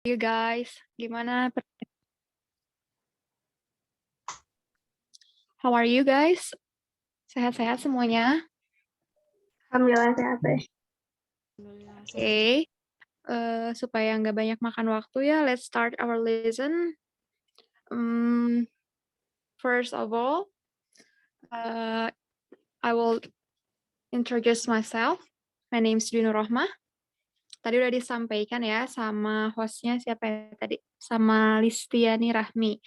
You guys, gimana? How are you guys? Sehat-sehat semuanya? Alhamdulillah sehat deh. Oke, supaya nggak banyak makan waktu ya, let's start our lesson. First of all, I will introduce myself. My name is Dino Rohmah. Tadi udah disampaikan ya sama hostnya siapa ya tadi? Sama Listiani Rahmi.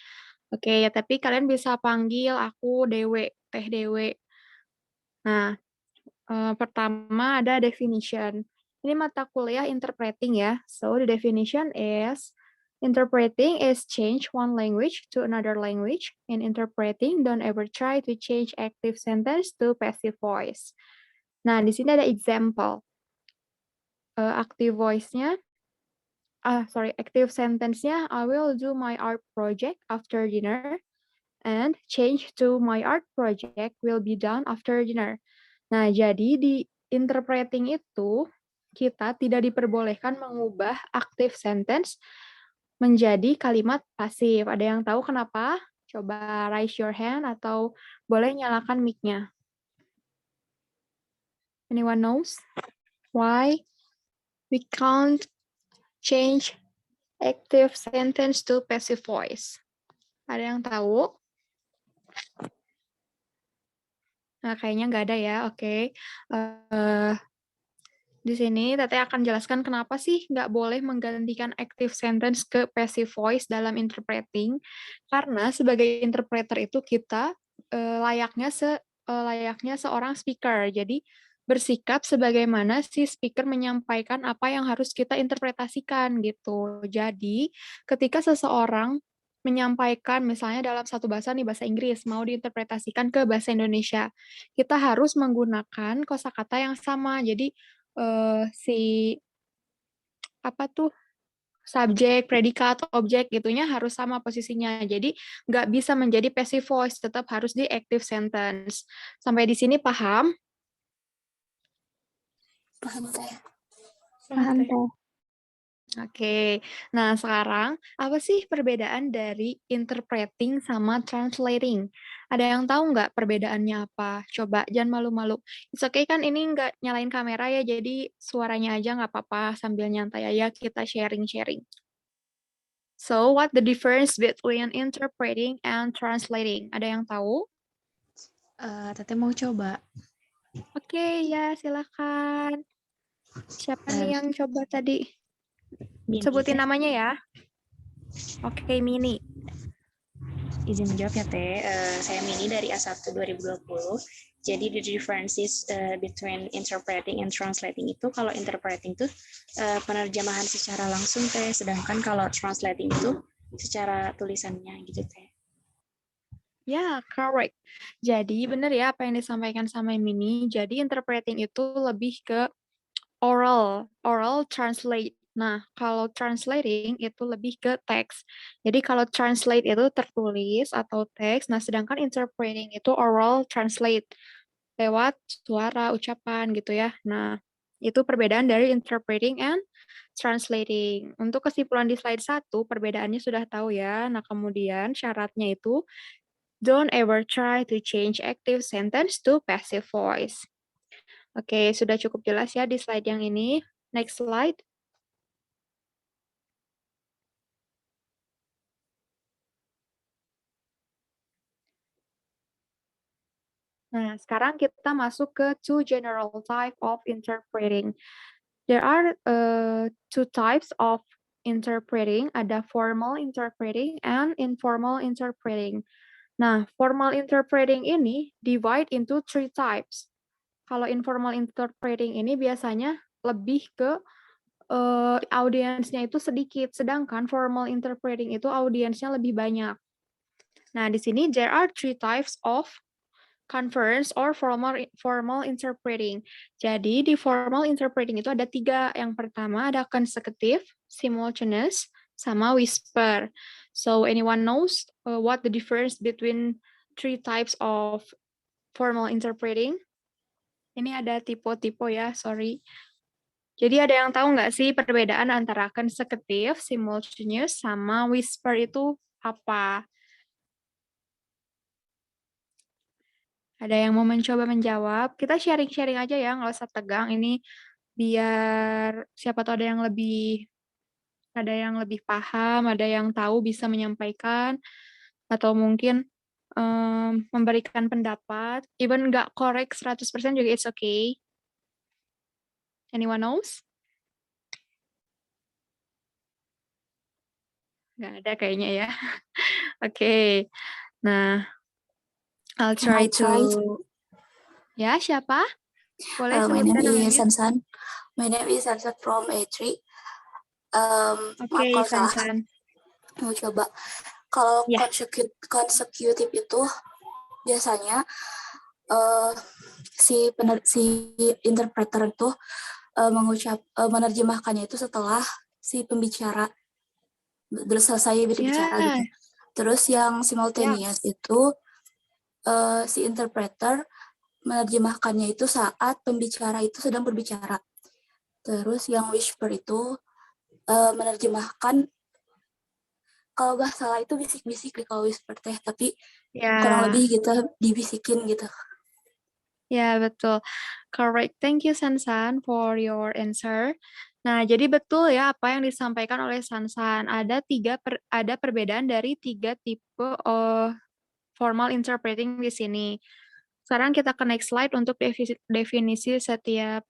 Oke, ya tapi kalian bisa panggil aku Dewe, Teh Dewe. Nah, pertama ada definition. Ini mata kuliah interpreting ya. So the definition is interpreting is change one language to another language. In interpreting, don't ever try to change active sentence to passive voice. Nah, di sini ada example. Active voice-nya, active sentence-nya, I will do my art project after dinner. And change to my art project will be done after dinner. Nah, jadi di interpreting itu, kita tidak diperbolehkan mengubah active sentence menjadi kalimat pasif. Ada yang tahu kenapa? Coba raise your hand atau boleh nyalakan mic-nya. Anyone knows why we can't change active sentence to passive voice? Ada yang tahu? Nah, kayaknya nggak ada ya. Oke. Di sini Tete akan jelaskan kenapa sih nggak boleh menggantikan active sentence ke passive voice dalam interpreting. Karena sebagai interpreter itu kita layaknya seorang speaker. Jadi bersikap sebagaimana si speaker menyampaikan apa yang harus kita interpretasikan gitu. Jadi ketika seseorang menyampaikan misalnya dalam satu bahasa nih bahasa Inggris mau diinterpretasikan ke bahasa Indonesia, kita harus menggunakan kosakata yang sama. Jadi si apa tuh subjek, predikat, objek gitunya harus sama posisinya. Jadi nggak bisa menjadi passive voice, tetap harus di active sentence. Sampai di sini paham? Paham teh. Paham teh. Oke, nah sekarang apa sih perbedaan dari interpreting sama translating? Ada yang tahu nggak perbedaannya apa? Coba, jangan malu-malu. It's okay kan ini nggak nyalain kamera ya, jadi suaranya aja nggak apa-apa sambil nyantai aja kita sharing-sharing. So, what the difference between interpreting and translating? Ada yang tahu? Teteh mau coba. Oke, ya silakan. Siapa nih yang coba tadi? Sebutin namanya ya. Oke, Mini. Izin menjawab ya Teh. Saya Mini dari A1 2020. Jadi the differences between interpreting and translating itu, kalau interpreting itu penerjemahan secara langsung Teh, sedangkan kalau translating itu secara tulisannya gitu Teh. Ya, correct. Jadi benar ya apa yang disampaikan sama Mini. Jadi interpreting itu lebih ke oral translate. Nah, kalau translating itu lebih ke teks. Jadi kalau translate itu tertulis atau teks, nah sedangkan interpreting itu oral translate lewat suara, ucapan gitu ya. Nah, itu perbedaan dari interpreting and translating. Untuk kesimpulan di slide 1, perbedaannya sudah tahu ya. Nah, kemudian syaratnya itu don't ever try to change active sentence to passive voice. Oke, sudah cukup jelas ya di slide yang ini. Next slide. Nah, sekarang kita masuk ke two general type of interpreting. There are two types of interpreting. Ada formal interpreting and informal interpreting. Nah, formal interpreting ini divide into three types. Kalau informal interpreting ini biasanya lebih ke audiensnya itu sedikit, sedangkan formal interpreting itu audiensnya lebih banyak. Nah, di sini there are three types of conference or formal interpreting. Jadi di formal interpreting itu ada tiga. Yang pertama ada consecutive, simultaneous, sama whisper. So anyone knows what the difference between three types of formal interpreting? Ini ada tipe-tipe ya, sorry. Jadi ada yang tahu nggak sih perbedaan antara consecutive, simultaneous, sama whisper itu apa? Ada yang mau mencoba menjawab? Kita sharing-sharing aja ya, nggak usah tegang. Ini biar siapa tahu ada yang lebih paham, ada yang tahu bisa menyampaikan, atau mungkin memberikan pendapat. Even nggak correct 100% juga it's okay. Anyone knows? Nggak ada kayaknya ya. Oke. Nah, I'll try to... Ya, siapa? Boleh My name sebutkan is namanya. Sansan. My name is Sansan from A3. Maaf Oke, kalau salah. Sansan. Mau coba. Kalau Ya. consecutive itu biasanya si interpreter itu menerjemahkannya itu setelah si pembicara selesai berbicara gitu. Ya. Terus yang simultaneous itu si interpreter menerjemahkannya itu saat pembicara itu sedang berbicara. Terus yang whisper itu menerjemahkan, kalau nggak salah itu bisik-bisik deh kalau whisper teh, tapi kurang lebih kita dibisikin gitu. Ya, betul. Correct. Thank you, Sansan, for your answer. Nah, jadi betul ya apa yang disampaikan oleh Sansan. Ada perbedaan dari 3 tipe formal interpreting di sini. Sekarang kita ke next slide untuk definisi setiap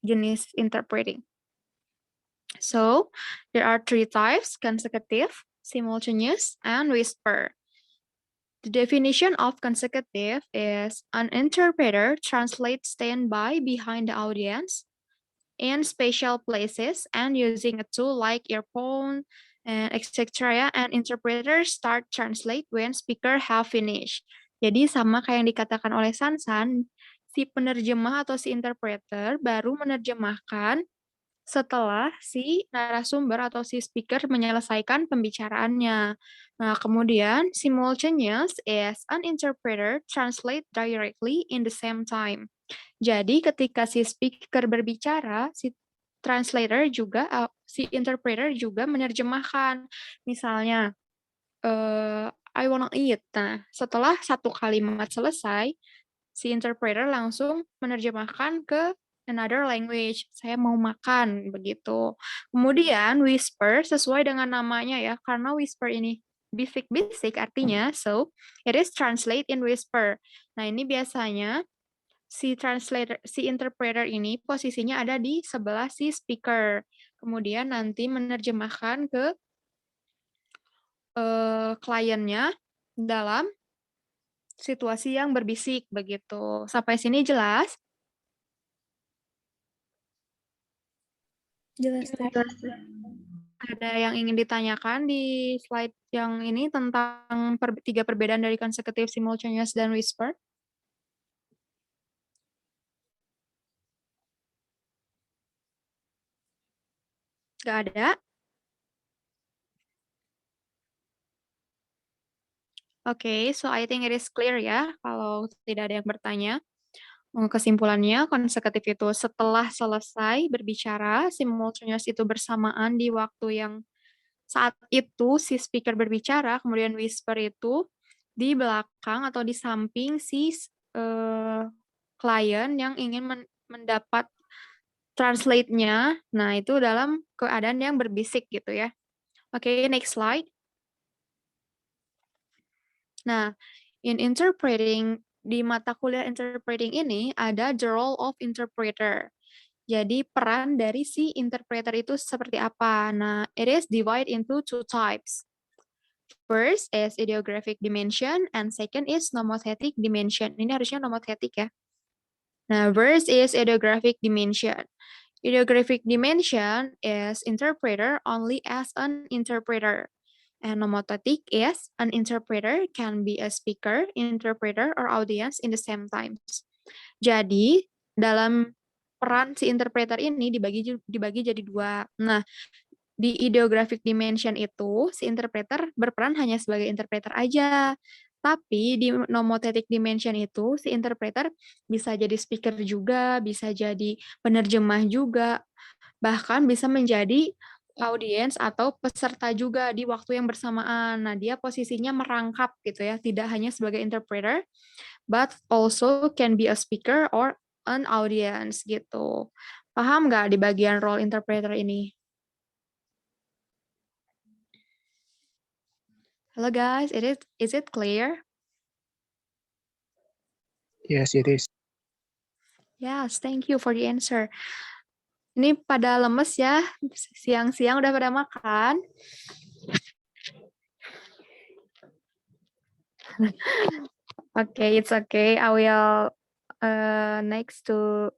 jenis interpreting. So, there are 3 types: consecutive, simultaneous, and whisper. The definition of consecutive is an interpreter translates standby behind the audience in special places and using a tool like earphone and etc. And interpreters start translate when speaker have finished. Jadi sama kayak yang dikatakan oleh Sansan, si penerjemah atau si interpreter baru menerjemahkan setelah si narasumber atau si speaker menyelesaikan pembicaraannya. Nah, kemudian simultaneous is an interpreter translate directly in the same time. Jadi ketika si speaker berbicara, si si interpreter juga menerjemahkan. Misalnya, I wanna eat. Nah, setelah satu kalimat selesai, si interpreter langsung menerjemahkan ke another language. Saya mau makan, begitu. Kemudian whisper sesuai dengan namanya ya, karena whisper ini bisik-bisik artinya, so it is translate in whisper. Nah, ini biasanya si interpreter ini posisinya ada di sebelah si speaker. Kemudian nanti menerjemahkan ke kliennya dalam situasi yang berbisik begitu. Sampai sini jelas? Jelas. Ada yang ingin ditanyakan di slide yang ini tentang 3 perbedaan dari consecutive, simultaneous, dan whisper? Nggak ada? Oke, so I think it is clear ya, kalau tidak ada yang bertanya. Kesimpulannya, konsekutif itu setelah selesai berbicara, simultaneous itu bersamaan di waktu yang saat itu si speaker berbicara, kemudian whisper itu di belakang atau di samping si klien yang ingin mendapat translate-nya. Nah, itu dalam keadaan yang berbisik gitu ya. Oke, next slide. Nah, in interpreting, di mata kuliah interpreting ini ada the role of interpreter. Jadi peran dari si interpreter itu seperti apa? Nah, it is divided into 2 types. First is ideographic dimension and second is nomothetic dimension. Ini harusnya nomothetic ya. Nah, first is ideographic dimension. Ideographic dimension is interpreter only as an interpreter. And nomothetic is an interpreter can be a speaker, interpreter, or audience in the same times. Jadi, dalam peran si interpreter ini dibagi jadi 2. Nah, di ideographic dimension itu, si interpreter berperan hanya sebagai interpreter aja. Tapi di nomothetic dimension itu si interpreter bisa jadi speaker juga, bisa jadi penerjemah juga, bahkan bisa menjadi audiens atau peserta juga di waktu yang bersamaan. Nah, dia posisinya merangkap gitu ya, tidak hanya sebagai interpreter, but also can be a speaker or an audience gitu. Paham nggak di bagian role interpreter ini? Hello guys, is it clear? Yes, it is. Yes, thank you for the answer. Ini pada lemes ya, siang-siang udah pada makan. Okay, it's okay. I will next to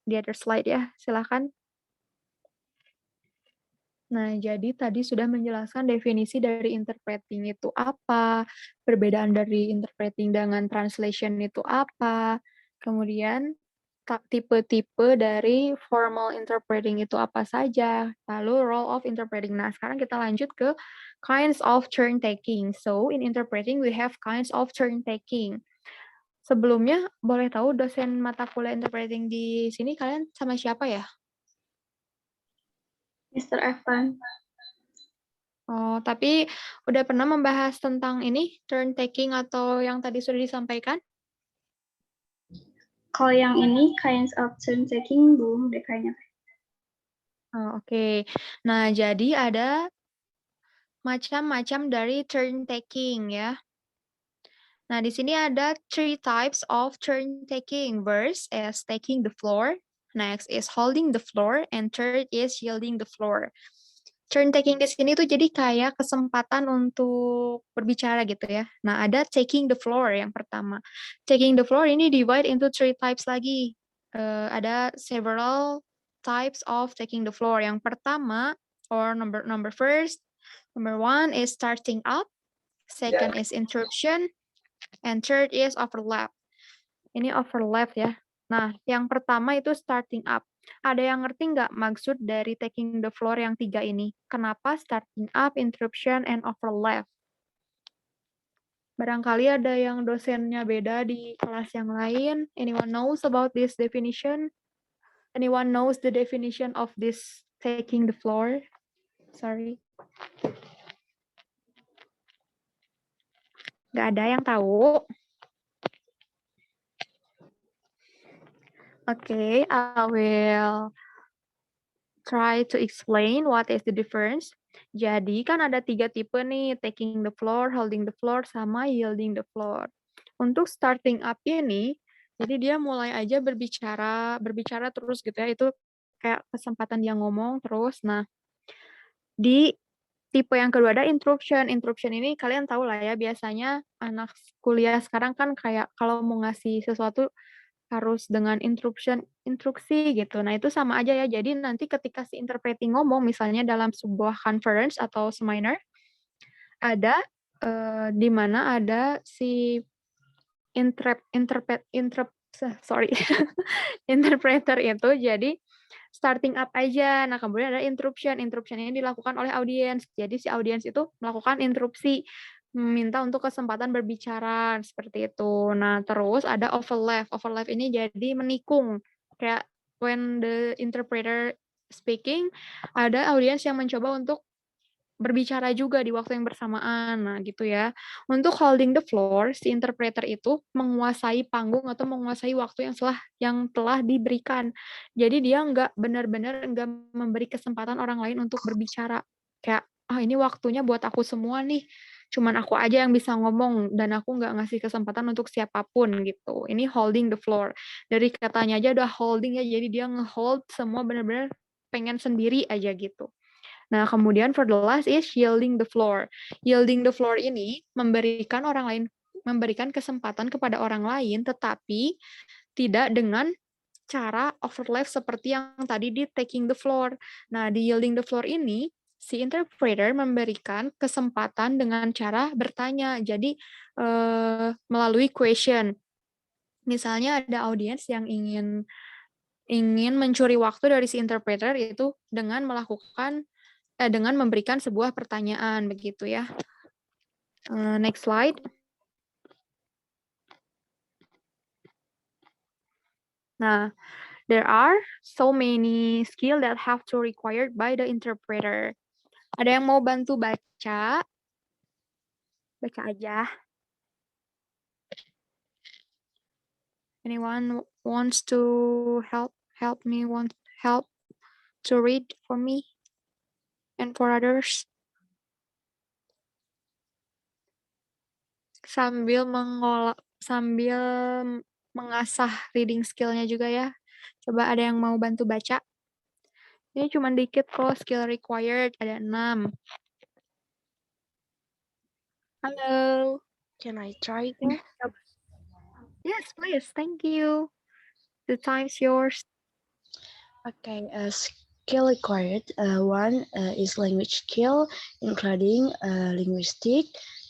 the other slide ya, silakan. Nah, jadi tadi sudah menjelaskan definisi dari interpreting itu apa, perbedaan dari interpreting dengan translation itu apa, kemudian tipe-tipe dari formal interpreting itu apa saja, lalu role of interpreting. Nah, sekarang kita lanjut ke kinds of turn taking. So, in interpreting we have kinds of turn taking. Sebelumnya, boleh tahu dosen mata kuliah interpreting di sini kalian sama siapa ya? Mr. Evan. Oh, tapi udah pernah membahas tentang ini, turn taking atau yang tadi sudah disampaikan? Kalau yang ini kinds of turn taking belum deh kayaknya. Oh, oke. Nah, jadi ada macam-macam dari turn taking ya. Nah, di sini ada 3 types of turn taking. First is taking the floor, next is holding the floor, and third is yielding the floor. Turn taking di sini tuh jadi kayak kesempatan untuk berbicara gitu ya. Nah, ada taking the floor yang pertama. Taking the floor ini divide into 3 types lagi. Ada several types of taking the floor. Yang pertama, or number first, number one is starting up, second is interruption, and third is overlap. Ini overlap ya. Nah, yang pertama itu starting up. Ada yang ngerti nggak maksud dari taking the floor yang 3 ini? Kenapa starting up, interruption, and overlap? Barangkali ada yang dosennya beda di kelas yang lain. Anyone knows about this definition? Anyone knows the definition of this taking the floor? Sorry. Nggak ada yang tahu. Okay, I will try to explain what is the difference. Jadi kan ada 3 tipe nih, taking the floor, holding the floor, sama yielding the floor. Untuk starting up ini, jadi dia mulai aja berbicara terus gitu ya, itu kayak kesempatan dia ngomong terus. Nah, di tipe yang kedua ada interruption. Interruption ini kalian tahu lah ya, biasanya anak kuliah sekarang kan kayak kalau mau ngasih sesuatu harus dengan instruksi gitu. Nah, itu sama aja ya. Jadi nanti ketika si interpreting ngomong, misalnya dalam sebuah conference atau seminar, ada di mana ada si interpreter itu jadi starting up aja. Nah, kemudian ada interruption. Interruption ini dilakukan oleh audiens. Jadi si audiens itu melakukan interupsi, minta untuk kesempatan berbicara seperti itu. Nah, terus ada overlap. Overlap ini jadi menikung. Kayak when the interpreter speaking, ada audiens yang mencoba untuk berbicara juga di waktu yang bersamaan. Nah, gitu ya. Untuk holding the floor, si interpreter itu menguasai panggung atau menguasai waktu yang telah diberikan. Jadi dia nggak benar-benar nggak memberi kesempatan orang lain untuk berbicara. Kayak, ini waktunya buat aku semua nih. Cuman aku aja yang bisa ngomong dan aku nggak ngasih kesempatan untuk siapapun gitu. Ini holding the floor. Dari katanya aja udah holding ya, jadi dia nge-hold semua benar-benar pengen sendiri aja gitu. Nah, kemudian for the last is yielding the floor. Yielding the floor ini memberikan kesempatan kepada orang lain, tetapi tidak dengan cara overlap seperti yang tadi di taking the floor. Nah, di yielding the floor ini, si interpreter memberikan kesempatan dengan cara bertanya. Jadi, melalui question. Misalnya ada audiens yang ingin mencuri waktu dari si interpreter, yaitu dengan memberikan sebuah pertanyaan begitu ya. Next slide. Nah, there are so many skill that have to required by the interpreter. Ada yang mau bantu baca? Baca aja. Anyone wants to help me, help to read for me and for others? Sambil mengasah reading skill-nya juga ya. Coba ada yang mau bantu baca? Ini cuma dikit kok, skill required ada 6. Halo. Can I try again? Yes, please. Thank you. The time's yours. Okay, skill required. One is language skill, including linguistic.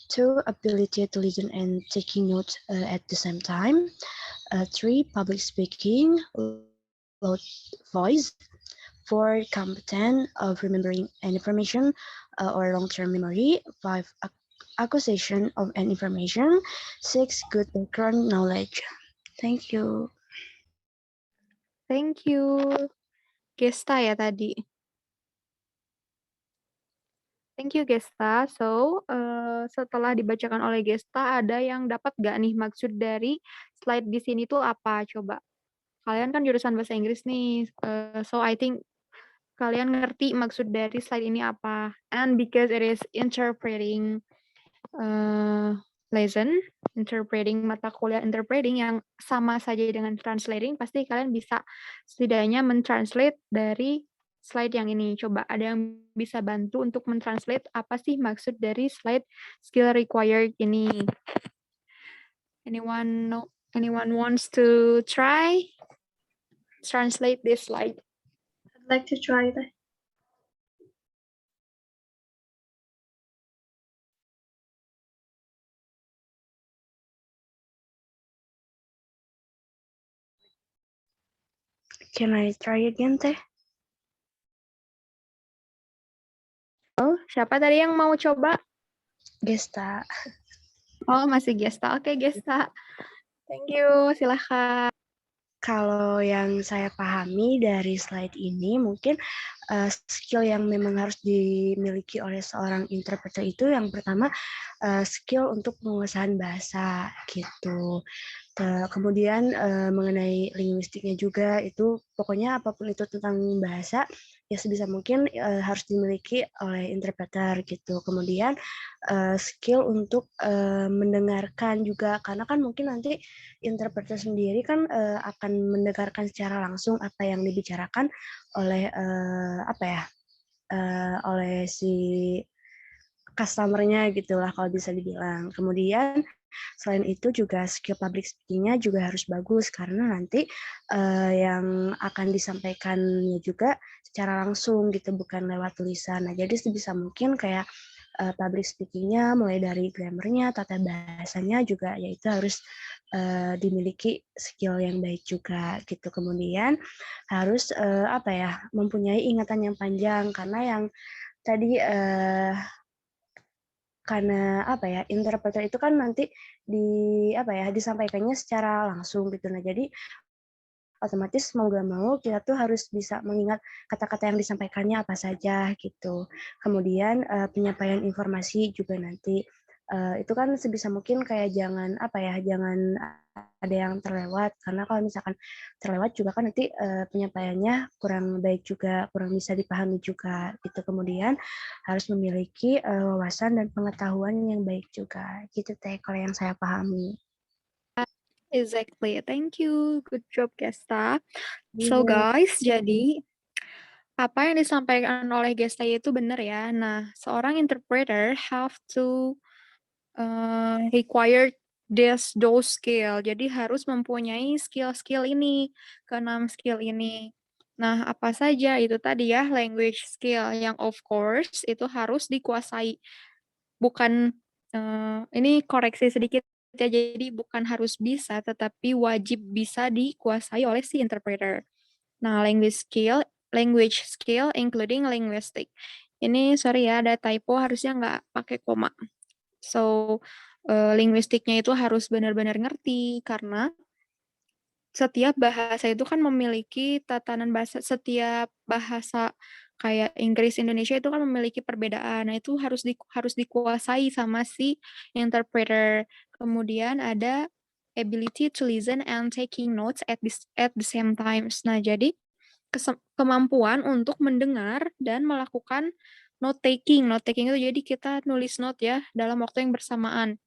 2, ability to listen and taking notes at the same time. 3, public speaking, loud voice. 4, competent of remembering an information or long-term memory. 5, acquisition of an information. 6, good background knowledge. Thank you. Thank you. Gesta ya tadi. Thank you, Gesta. So, setelah dibacakan oleh Gesta, ada yang dapat nggak nih maksud dari slide di sini tuh apa? Coba. Kalian kan jurusan bahasa Inggris nih. So, I think kalian ngerti maksud dari slide ini apa. And because it is interpreting lesson, interpreting mata kuliah interpreting yang sama saja dengan translating, pasti kalian bisa setidaknya mentranslate dari slide yang ini. Coba ada yang bisa bantu untuk mentranslate apa sih maksud dari slide skill required ini? Anyone wants to try translate this slide? I'd like to try that. Can I try again, Teh? Oh, siapa tadi yang mau coba? Gesta. Oh, masih Gesta. Oke, Gesta. Thank you. Silahkan. Kalau yang saya pahami dari slide ini, mungkin skill yang memang harus dimiliki oleh seorang interpreter itu yang pertama skill untuk penguasaan bahasa gitu. Kemudian mengenai linguistiknya juga itu pokoknya apapun itu tentang bahasa ya sebisa mungkin harus dimiliki oleh interpreter gitu. Kemudian skill untuk mendengarkan juga karena kan mungkin nanti interpreter sendiri kan akan mendengarkan secara langsung apa yang dibicarakan oleh oleh si customer-nya gitulah kalau bisa dibilang. Kemudian selain itu juga skill public speaking-nya juga harus bagus karena nanti yang akan disampaikannya juga secara langsung gitu bukan lewat tulisan. Nah, jadi sebisa mungkin kayak public speaking-nya mulai dari grammar-nya, tata bahasanya juga yaitu harus dimiliki skill yang baik juga gitu. Kemudian harus mempunyai ingatan yang panjang karena yang tadi karena interpreter itu kan nanti disampaikannya secara langsung gitu. Nah, jadi otomatis mau gak mau kita tuh harus bisa mengingat kata-kata yang disampaikannya apa saja gitu. Kemudian penyampaian informasi juga nanti itu kan sebisa mungkin kayak jangan ada yang terlewat karena kalau misalkan terlewat juga kan nanti penyampaiannya kurang baik juga, kurang bisa dipahami juga gitu. Kemudian harus memiliki wawasan dan pengetahuan yang baik juga gitu Teh kalau yang saya pahami. Exactly. Thank you. Good job, Gesta. So guys, jadi apa yang disampaikan oleh Gesta itu benar ya. Nah, seorang interpreter have to require those skill. Jadi harus mempunyai skill-skill ini, ke-6 skill ini. Nah, apa saja itu tadi ya, language skill yang of course itu harus dikuasai. Bukan ini koreksi sedikit ya, jadi bukan harus bisa, tetapi wajib bisa dikuasai oleh si interpreter. Nah, language skill including linguistic. Ini sorry ya, ada typo harusnya nggak pakai koma. So, linguistiknya itu harus benar-benar ngerti karena setiap bahasa itu kan memiliki tatanan bahasa, setiap bahasa kayak Inggris Indonesia itu kan memiliki perbedaan. Nah, itu harus dikuasai sama si interpreter. Kemudian ada ability to listen and taking notes at the same times. Nah, jadi kemampuan untuk mendengar dan melakukan note taking. Note taking itu jadi kita nulis note ya dalam waktu yang bersamaan.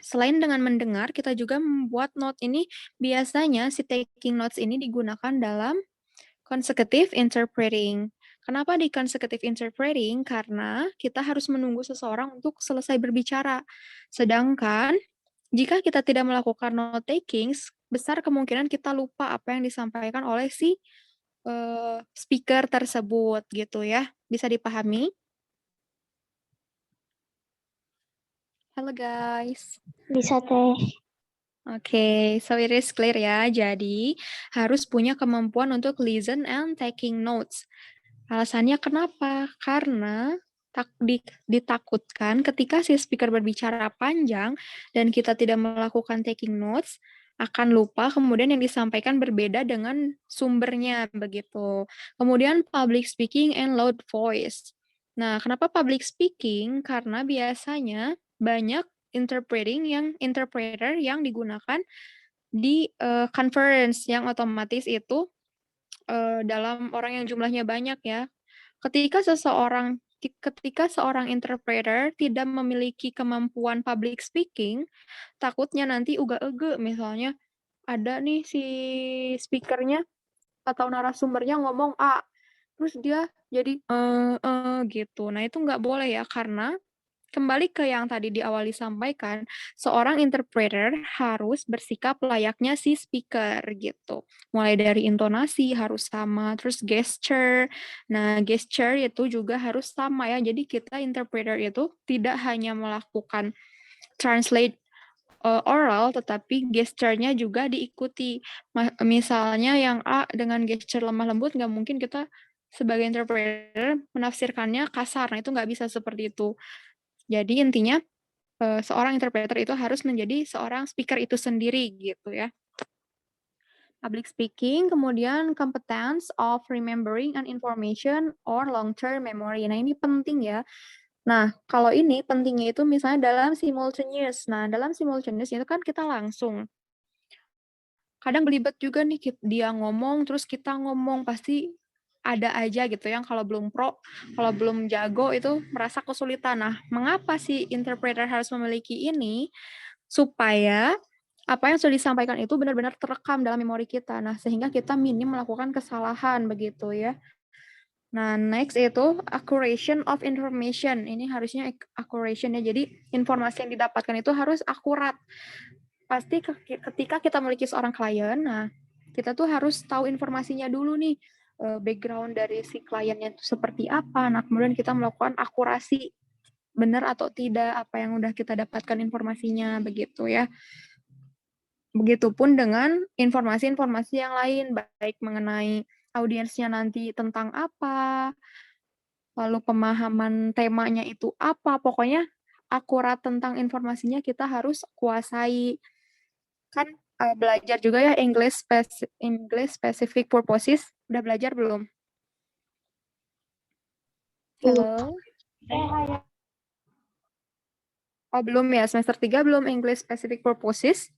Selain dengan mendengar, kita juga membuat note ini, biasanya si taking notes ini digunakan dalam consecutive interpreting. Kenapa di consecutive interpreting? Karena kita harus menunggu seseorang untuk selesai berbicara. Sedangkan jika kita tidak melakukan note taking, besar kemungkinan kita lupa apa yang disampaikan oleh si speaker tersebut gitu ya. Bisa dipahami? Halo guys. Bisa teh. Oke, so it is clear ya. Jadi, harus punya kemampuan untuk listen and taking notes. Alasannya kenapa? Karena ditakutkan ketika si speaker berbicara panjang dan kita tidak melakukan taking notes, akan lupa kemudian yang disampaikan berbeda dengan sumbernya, begitu. Kemudian public speaking and loud voice. Nah, kenapa public speaking? Karena biasanya banyak interpreter yang digunakan di conference yang otomatis itu dalam orang yang jumlahnya banyak ya. Ketika seorang interpreter tidak memiliki kemampuan public speaking, takutnya nanti uga-ege, misalnya ada nih si speakernya atau narasumbernya ngomong A, terus dia jadi gitu. Nah, itu nggak boleh ya, karena kembali ke yang tadi di awal disampaikan, seorang interpreter harus bersikap layaknya si speaker gitu. Mulai dari intonasi harus sama, terus gesture. Nah, gesture itu juga harus sama ya. Jadi kita interpreter itu tidak hanya melakukan translate oral, tetapi gesturnya juga diikuti. Misalnya yang A dengan gesture lemah lembut, nggak mungkin kita sebagai interpreter menafsirkannya kasar. Nah, itu nggak bisa seperti itu. Jadi intinya seorang interpreter itu harus menjadi seorang speaker itu sendiri gitu ya. Public speaking, kemudian competence of remembering an information or long-term memory. Nah, ini penting ya. Nah, kalau ini pentingnya itu misalnya dalam simultaneous. Nah, dalam simultaneous itu kan kita langsung. Kadang belibet juga nih dia ngomong, terus kita ngomong, pasti ada aja gitu yang kalau belum kalau belum jago itu merasa kesulitan. Nah, mengapa sih interpreter harus memiliki ini? Supaya apa yang sudah disampaikan itu benar-benar terekam dalam memori kita. Nah, sehingga kita minim melakukan kesalahan begitu ya. Nah, next itu accuracy of information. Ini harusnya accuracy ya. Jadi, informasi yang didapatkan itu harus akurat. Pasti ketika kita memiliki seorang klien, nah, kita tuh harus tahu informasinya dulu nih, background dari si kliennya itu seperti apa. Nah, kemudian kita melakukan akurasi, benar atau tidak apa yang udah kita dapatkan informasinya, begitu ya. Begitupun dengan informasi-informasi yang lain, baik mengenai audiensnya nanti tentang apa, lalu pemahaman temanya itu apa, pokoknya akurat tentang informasinya kita harus kuasai. Kan belajar juga ya English specific purposes, udah belajar belum? Halo? Oh, belum ya, semester 3 belum English specific purposes?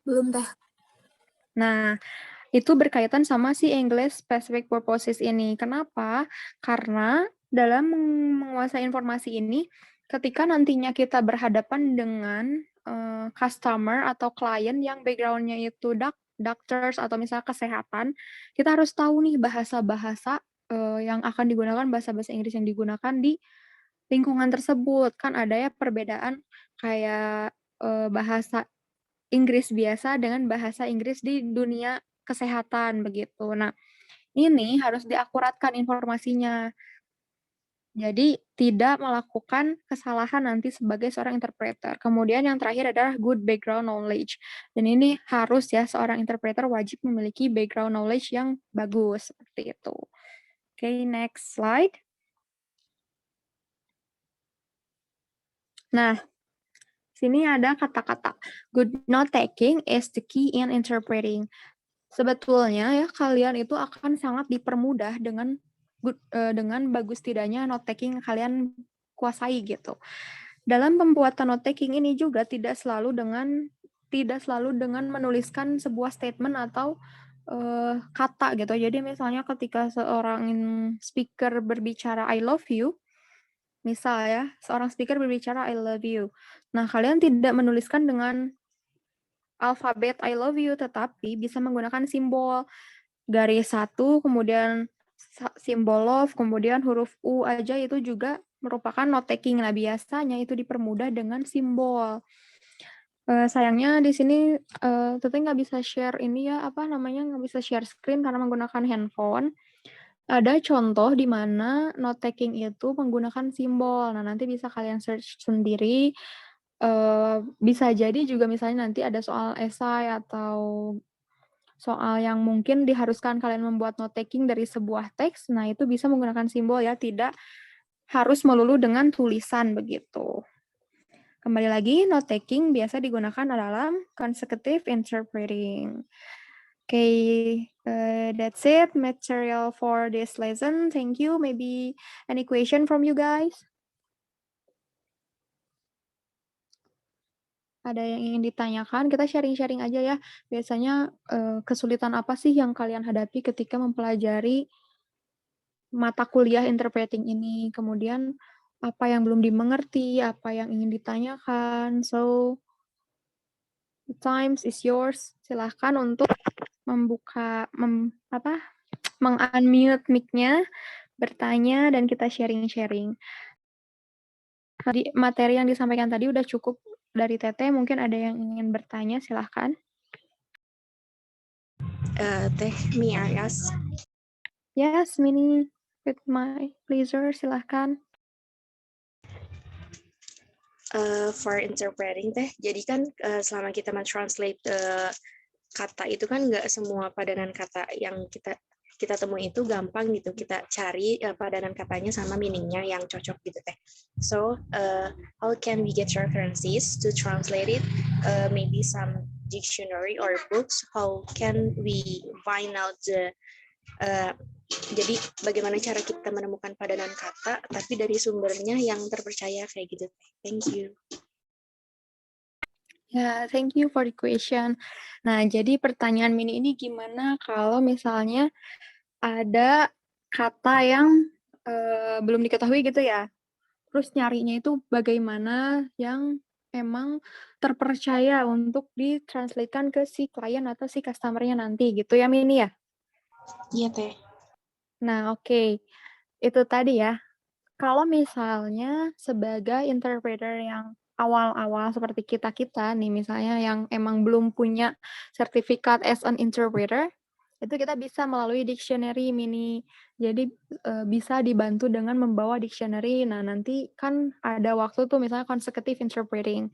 Belum teh. Nah, itu berkaitan sama si English specific purposes ini. Kenapa? Karena dalam menguasai informasi ini, ketika nantinya kita berhadapan dengan customer atau klien yang background-nya itu doctors atau misalnya kesehatan, kita harus tahu nih bahasa-bahasa yang akan digunakan, bahasa-bahasa Inggris yang digunakan di lingkungan tersebut. Kan ada ya perbedaan kayak bahasa Inggris biasa dengan bahasa Inggris di dunia kesehatan begitu. Nah, ini harus diakuratkan informasinya. Jadi tidak melakukan kesalahan nanti sebagai seorang interpreter. Kemudian yang terakhir adalah good background knowledge. Dan ini harus ya seorang interpreter wajib memiliki background knowledge yang bagus seperti itu. Oke, next slide. Nah, sini ada kata-kata good note taking is the key in interpreting. Sebetulnya ya kalian itu akan sangat dipermudah dengan bagus tidaknya note taking kalian kuasai gitu. Dalam pembuatan note taking ini juga tidak selalu dengan menuliskan sebuah statement atau kata gitu. Jadi misalnya ketika seorang speaker berbicara I love you, misal ya, seorang speaker berbicara I love you. Nah, kalian tidak menuliskan dengan alfabet I love you, tetapi bisa menggunakan simbol garis satu, kemudian simbol love, kemudian huruf U aja itu juga merupakan note taking. Nah, biasanya itu dipermudah dengan simbol. Sayangnya di sini Teteh nggak bisa share ini ya, nggak bisa share screen karena menggunakan handphone. Ada contoh di mana note taking itu menggunakan simbol. Nah, nanti bisa kalian search sendiri. Bisa jadi juga misalnya nanti ada soal esai atau soal yang mungkin diharuskan kalian membuat note taking dari sebuah teks. Nah, itu bisa menggunakan simbol ya, tidak harus melulu dengan tulisan begitu. Kembali lagi, note taking biasa digunakan dalam consecutive interpreting. Okay, that's it. Material for this lesson. Thank you. Maybe any question from you guys? Ada yang ingin ditanyakan? Kita sharing-sharing aja ya. Biasanya kesulitan apa sih yang kalian hadapi ketika mempelajari mata kuliah interpreting ini? Kemudian apa yang belum dimengerti, apa yang ingin ditanyakan. So, the time is yours. Silahkan untuk membuka, meng-unmute mic-nya, bertanya, dan kita sharing-sharing. Materi yang disampaikan tadi udah cukup dari Teteh, mungkin ada yang ingin bertanya, silahkan. Teh, may I ask? Yes, Mini, with my pleasure, silahkan. For interpreting Teh, jadi kan selama kita men-translate kata itu kan nggak semua padanan kata yang kita temui itu gampang gitu. Kita cari padanan katanya sama meaningnya yang cocok gitu Teh. So, how can we get references to translate it? Maybe some dictionary or books. How can we find out jadi bagaimana cara kita menemukan padanan kata tapi dari sumbernya yang terpercaya kayak gitu. Thank you. Ya, thank you for the question. Nah, jadi pertanyaan Mini ini gimana kalau misalnya ada kata yang belum diketahui gitu ya. Terus nyarinya itu bagaimana yang emang terpercaya untuk ditranslatekan ke si klien atau si customer-nya nanti gitu ya Mini ya? Iya Teh. Nah, oke. Itu tadi ya. Kalau misalnya sebagai interpreter yang awal-awal seperti kita-kita nih, misalnya yang emang belum punya sertifikat as an interpreter, itu kita bisa melalui dictionary Mini. Jadi bisa dibantu dengan membawa dictionary. Nah, nanti kan ada waktu tuh misalnya consecutive interpreting.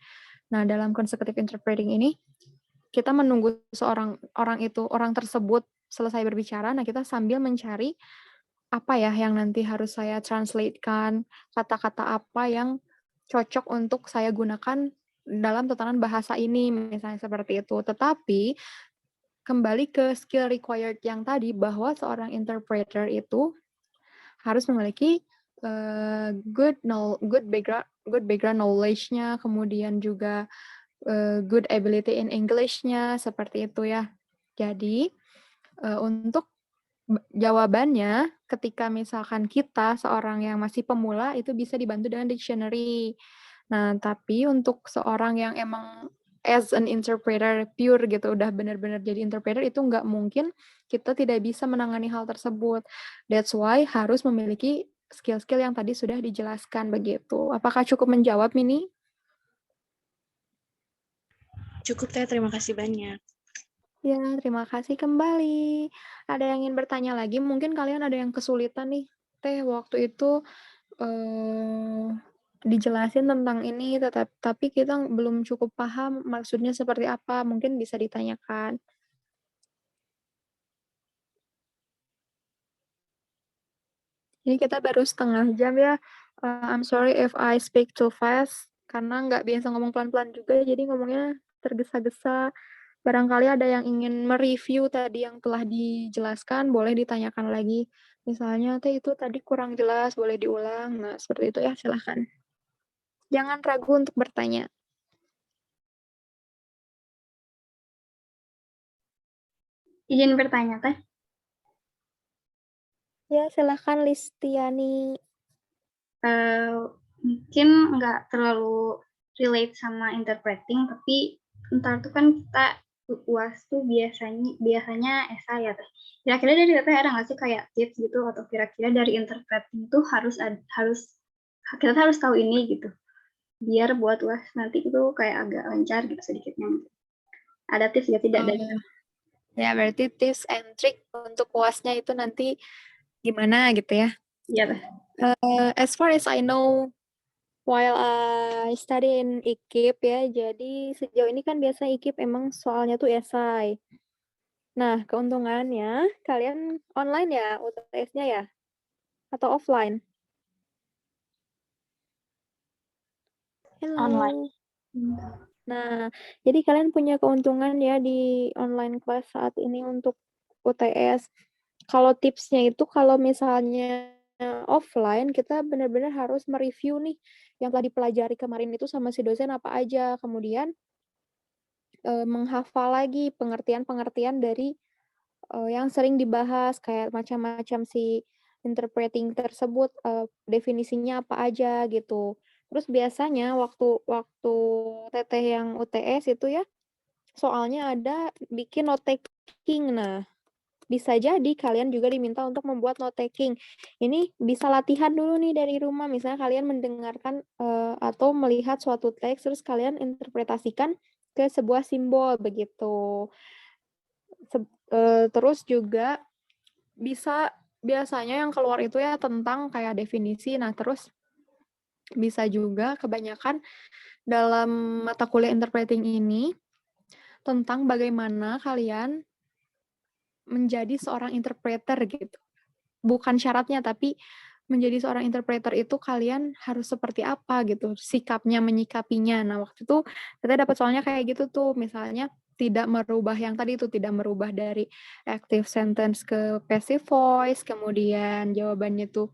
Nah, dalam consecutive interpreting ini kita menunggu orang tersebut selesai berbicara. Nah, kita sambil mencari apa ya yang nanti harus saya translatekan, kata-kata apa yang cocok untuk saya gunakan dalam tatanan bahasa ini, misalnya seperti itu. Tetapi, kembali ke skill required yang tadi, bahwa seorang interpreter itu harus memiliki good background knowledge-nya, kemudian juga good ability in English-nya, seperti itu ya. Jadi, untuk jawabannya, ketika misalkan kita seorang yang masih pemula, itu bisa dibantu dengan dictionary. Nah, tapi untuk seorang yang emang as an interpreter pure gitu, udah benar-benar jadi interpreter, itu nggak mungkin kita tidak bisa menangani hal tersebut. That's why harus memiliki skill-skill yang tadi sudah dijelaskan begitu. Apakah cukup menjawab, Mini? Cukup Teh, terima kasih banyak. Ya, terima kasih kembali. Ada yang ingin bertanya lagi? Mungkin kalian ada yang kesulitan nih. Teh, waktu itu dijelasin tentang ini, tapi kita belum cukup paham maksudnya seperti apa. Mungkin bisa ditanyakan. Jadi kita baru setengah jam ya. I'm sorry if I speak too fast. karena nggak biasa ngomong pelan-pelan juga, jadi ngomongnya tergesa-gesa. Barangkali ada yang ingin mereview tadi yang telah dijelaskan, boleh ditanyakan lagi. Misalnya, Teh itu tadi kurang jelas, boleh diulang. Nah, seperti itu ya, silahkan. Jangan ragu untuk bertanya. Izin bertanya, Teh. Ya, silahkan Listiani. Mungkin nggak terlalu relate sama interpreting, tapi ntar tuh kan kita UAS tuh biasanya esai ya Teh. Kira-kira dari Teteh ada nggak sih kayak tips gitu, atau kira-kira dari interpreting tuh kita harus tahu ini gitu, biar buat UAS nanti itu kayak agak lancar gitu sedikitnya. Ada tips ya tidak dari Ya, berarti tips and trick untuk UASnya itu nanti gimana gitu ya? Iya Teh. As far as I know, while I study in IKIP ya, jadi sejauh ini kan biasa IKIP emang soalnya tuh esai. Nah, keuntungannya kalian online ya UTS-nya ya? Atau offline? Hello. Online. Nah, jadi kalian punya keuntungan ya di online class saat ini untuk UTS. Kalau tipsnya itu kalau misalnya offline, kita benar-benar harus mereview nih yang telah dipelajari kemarin itu sama si dosen apa aja. Kemudian menghafal lagi pengertian-pengertian dari yang sering dibahas, kayak macam-macam si interpreting tersebut, definisinya apa aja gitu. Terus biasanya waktu teteh yang UTS itu ya, soalnya ada bikin note taking. Nah, bisa jadi kalian juga diminta untuk membuat note taking. Ini bisa latihan dulu nih dari rumah. Misalnya kalian mendengarkan atau melihat suatu teks, terus kalian interpretasikan ke sebuah simbol begitu. Terus juga biasanya yang keluar itu ya tentang kayak definisi. Nah, terus bisa juga kebanyakan dalam mata kuliah interpreting ini tentang bagaimana kalian menjadi seorang interpreter gitu. Bukan syaratnya, tapi menjadi seorang interpreter itu kalian harus seperti apa gitu, sikapnya, menyikapinya. Nah, waktu itu kita dapat soalnya kayak gitu tuh, misalnya tidak merubah yang tadi itu, tidak merubah dari active sentence ke passive voice, kemudian jawabannya tuh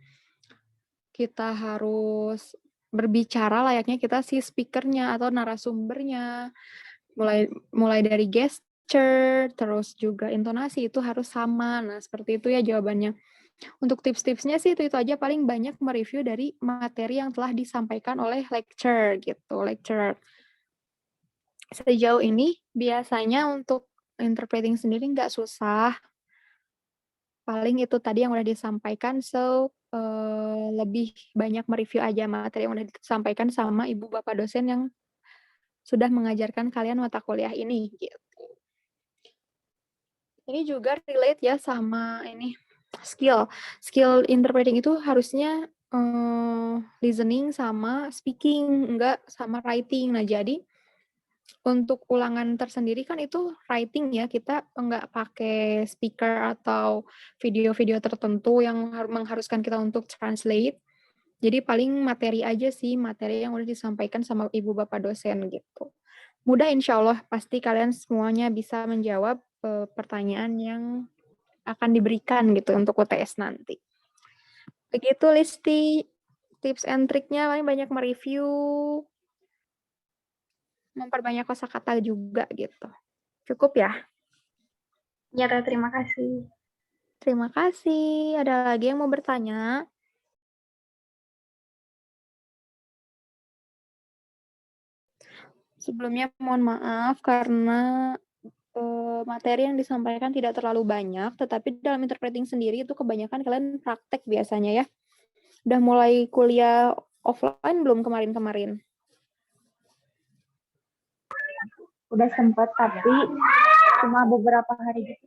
kita harus berbicara layaknya kita si speakernya atau narasumbernya, mulai dari gesture, terus juga intonasi itu harus sama. Nah, seperti itu ya jawabannya. Untuk tips-tipsnya sih itu aja, paling banyak mereview dari materi yang telah disampaikan oleh lecturer. Sejauh ini biasanya untuk interpreting sendiri nggak susah. Paling itu tadi yang udah disampaikan, lebih banyak mereview aja materi yang udah disampaikan sama ibu bapak dosen yang sudah mengajarkan kalian mata kuliah ini gitu. Ini juga relate ya sama ini skill interpreting itu harusnya listening sama speaking, enggak sama writing. Nah, jadi untuk ulangan tersendiri kan itu writing ya, kita enggak pakai speaker atau video-video tertentu yang mengharuskan kita untuk translate. Jadi paling materi aja sih, materi yang udah disampaikan sama ibu bapak dosen gitu. Mudah insya Allah, pasti kalian semuanya bisa menjawab pertanyaan yang akan diberikan gitu untuk UTS nanti. Begitu Listi, tips and triknya paling banyak mereview, memperbanyak kosakata juga gitu. Cukup ya? Ya Teh, terima kasih. Terima kasih. Ada lagi yang mau bertanya? Sebelumnya mohon maaf karena materi yang disampaikan tidak terlalu banyak, tetapi dalam interpreting sendiri itu kebanyakan kalian praktek biasanya ya. Udah mulai kuliah offline belum kemarin-kemarin? Udah sempat, tapi cuma beberapa hari gitu.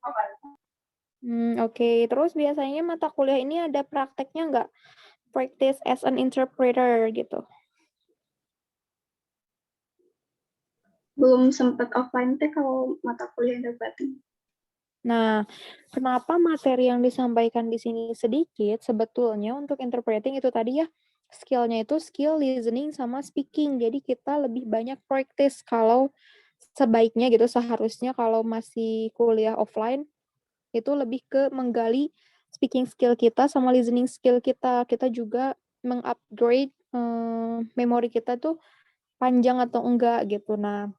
Oke. Terus biasanya mata kuliah ini ada prakteknya nggak? Practice as an interpreter gitu. Belum sempat offline Teh kalau mata kuliah interpreting. Nah, kenapa materi yang disampaikan di sini sedikit? Sebetulnya untuk interpreting itu tadi ya, skill-nya itu skill listening sama speaking. Jadi kita lebih banyak practice kalau sebaiknya gitu, seharusnya kalau masih kuliah offline itu lebih ke menggali speaking skill kita sama listening skill kita. Kita juga mengupgrade memori kita tuh panjang atau enggak gitu. Nah,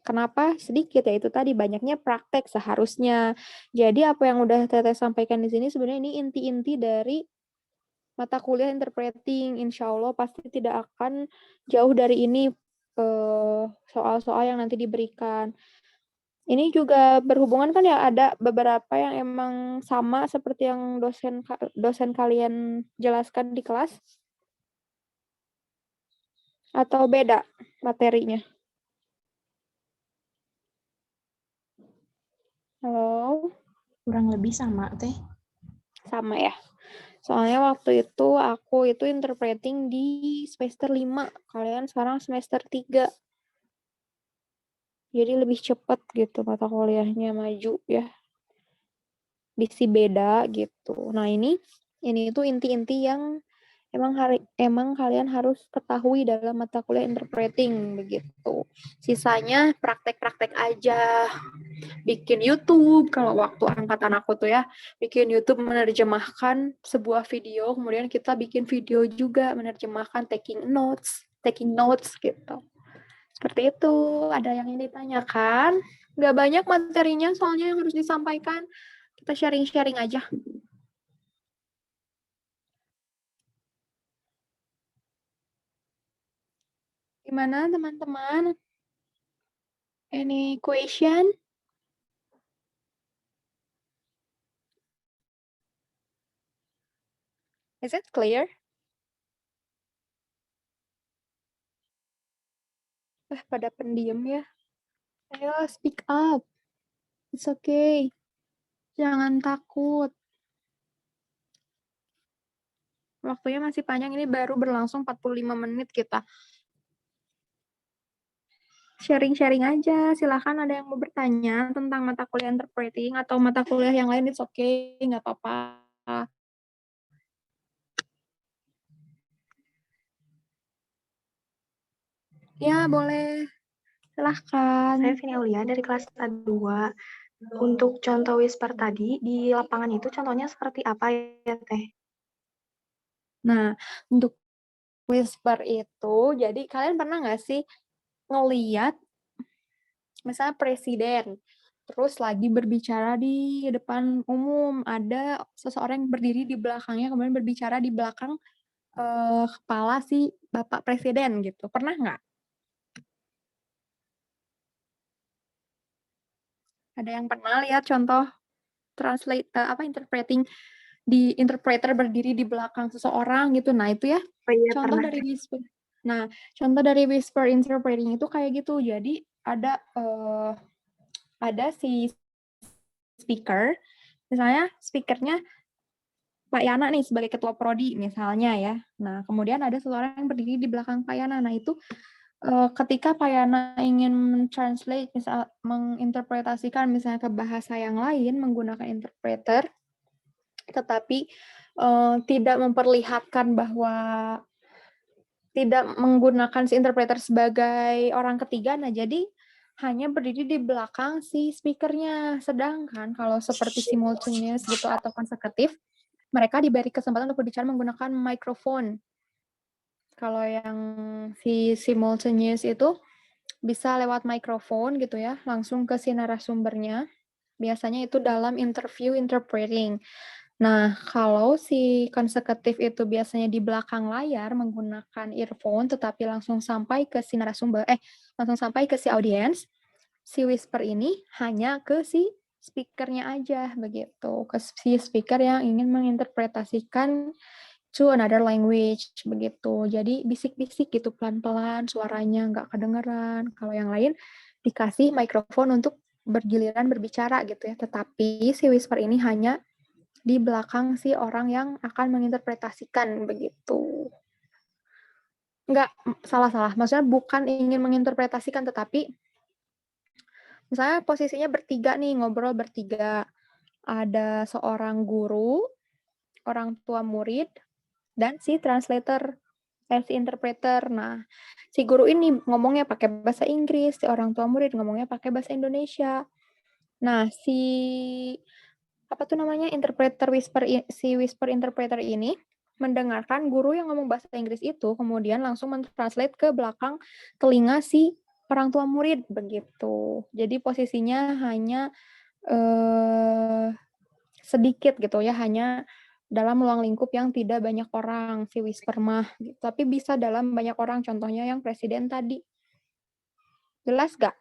kenapa sedikit ya itu tadi banyaknya praktek seharusnya. Jadi apa yang udah Teteh sampaikan di sini sebenarnya ini inti-inti dari mata kuliah interpreting. Insya Allah pasti tidak akan jauh dari ini soal-soal yang nanti diberikan. Ini juga berhubungan kan ya ada beberapa yang emang sama seperti yang dosen kalian jelaskan di kelas atau beda materinya? Halo, Kurang lebih sama, Teh. sama ya. Soalnya waktu itu aku itu interpreting di semester 5, kalian sekarang semester 3. Jadi lebih cepat gitu mata kuliahnya maju ya. Bisi beda gitu. Nah, ini itu inti-inti yang emang kalian harus ketahui dalam mata kuliah interpreting begitu. Sisanya praktek-praktek aja. Bikin YouTube kalau waktu angkatan aku tuh ya, bikin YouTube menerjemahkan sebuah video, kemudian kita bikin video juga menerjemahkan taking notes gitu. Seperti itu. Ada yang ingin ditanyakan? Nggak banyak materinya soalnya yang harus disampaikan. Kita sharing-sharing aja. Gimana teman-teman? Any question? Is it clear? Pada pendiam ya. Ayo speak up. It's okay. Jangan takut. Waktunya masih panjang, ini baru berlangsung 45 menit kita. Sharing-sharing aja, silahkan ada yang mau bertanya tentang mata kuliah interpreting atau mata kuliah yang lain, it's okay, nggak apa-apa. Ya, boleh. Silahkan. Saya Vini Aulia dari kelas A2. Untuk contoh whisper tadi, di lapangan itu contohnya seperti apa ya, Teh? Nah, untuk whisper itu, jadi kalian pernah nggak sih ngeliat misalnya presiden, terus lagi berbicara di depan umum, ada seseorang yang berdiri di belakangnya, kemudian berbicara di belakang kepala si Bapak Presiden gitu. Pernah nggak? Ada yang pernah lihat contoh interpreting di interpreter berdiri di belakang seseorang gitu. Nah, itu ya Oh iya, contoh pernah. dari whisper. Nah, contoh dari whisper interpreting itu kayak gitu. Jadi ada si speaker, misalnya speakernya Pak Yana nih sebagai ketua prodi misalnya ya. Nah, kemudian ada seseorang yang berdiri di belakang Pak Yana. Nah, itu ketika Pak Yana ingin translate, menginterpretasikan misalnya ke bahasa yang lain menggunakan interpreter, tetapi tidak memperlihatkan bahwa tidak menggunakan si interpreter sebagai orang ketiga, nah jadi hanya berdiri di belakang si speakernya. Sedangkan kalau seperti simultaneous gitu atau konsekutif, mereka diberi kesempatan untuk berbicara menggunakan mikrofon. Kalau yang si simultaneous itu bisa lewat mikrofon gitu ya, langsung ke si narasumbernya. Biasanya itu dalam interview interpreting. Nah, kalau si konsekutif itu biasanya di belakang layar menggunakan earphone, tetapi langsung sampai ke si narasumber, langsung sampai ke si audiens, si whisper ini hanya ke si speakernya aja, begitu. Ke si speaker yang ingin menginterpretasikan to another language, begitu. Jadi bisik-bisik gitu, pelan-pelan, suaranya nggak kedengeran. Kalau yang lain dikasih mikrofon untuk bergiliran berbicara gitu ya, tetapi si whisper ini hanya di belakang si orang yang akan menginterpretasikan begitu. Enggak, salah. Maksudnya bukan ingin menginterpretasikan, tetapi misalnya posisinya bertiga nih, ngobrol bertiga. Ada seorang guru, orang tua murid, dan si translator. si interpreter. Nah, si guru ini ngomongnya pakai bahasa Inggris, si orang tua murid ngomongnya pakai bahasa Indonesia. Nah, si whisper interpreter ini mendengarkan guru yang ngomong bahasa Inggris itu, kemudian langsung mentranslate ke belakang telinga si orang tua murid, begitu. Jadi posisinya hanya sedikit gitu ya, hanya dalam ruang lingkup yang tidak banyak orang, si whisper mah. Gitu. Tapi bisa dalam banyak orang, contohnya yang presiden tadi. Jelas gak?